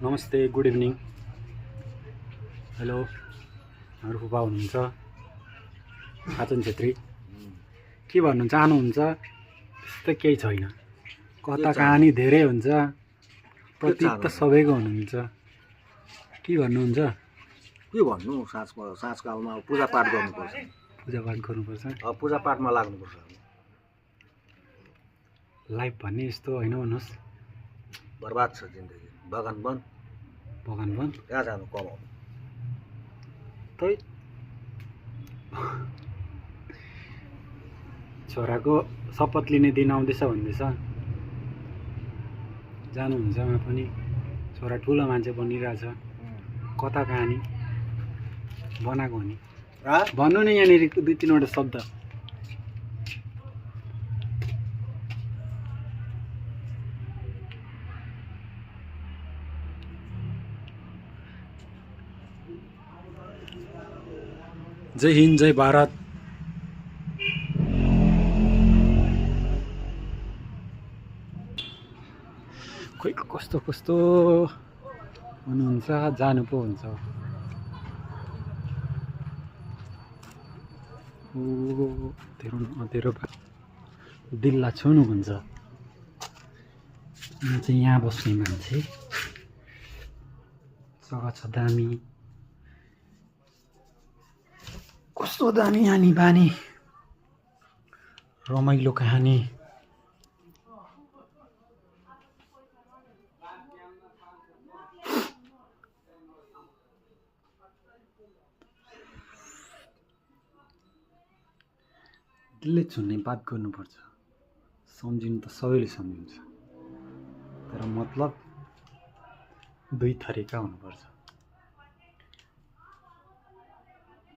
नमस्ते, good evening. Hello, हाम्रो फुपा हुनुहुन्छ आचन छेत्री। के भन्नु चाहनुहुन्छ? त्यस्तो केही छैन। कथा कहानी धेरै हुन्छ, प्रतीक त सबैको हुनुहुन्छ। के भन्नुहुन्छ? के भन्नु? साँझकालमा पूजापाठ गर्नुपर्छ। पूजापाठ गर्नुपर्छ। पूजापाठमा लाग्नुपर्छ। लाइफ भन्ने यस्तो होइन भन्नुहोस्। बर्बाद छ जिन्दगी। बगान बन कहाँ जानु कमाउनु। तै छोराको शपथ लिने दिन आउँदैछ भन्दैछ। जानुहुन्छ उहाँ पनि। छोरा ठुलो मान्छे बनिरहेछ। कथा कहानी बनाएको हो नि। भन्नु नि यहाँनिर 2-3 शब्द। जय हिन्द, जय भारत। खोइ कस्तो कस्तो हुनुहुन्छ, जानु पो हुन्छ। अँधेरो दिल्ला छुनु हुन्छ। म चाहिँ यहाँ बस्ने मान्छे। जग्गा छ दामी, कस्तो दामी आनी बानी, रमाइलो कहानी। दिलले छुने बात गर्नुपर्छ। सम्झिनु त सबैले सम्झिन्छ, तर मतलब 2 थरीका हुनुपर्छ।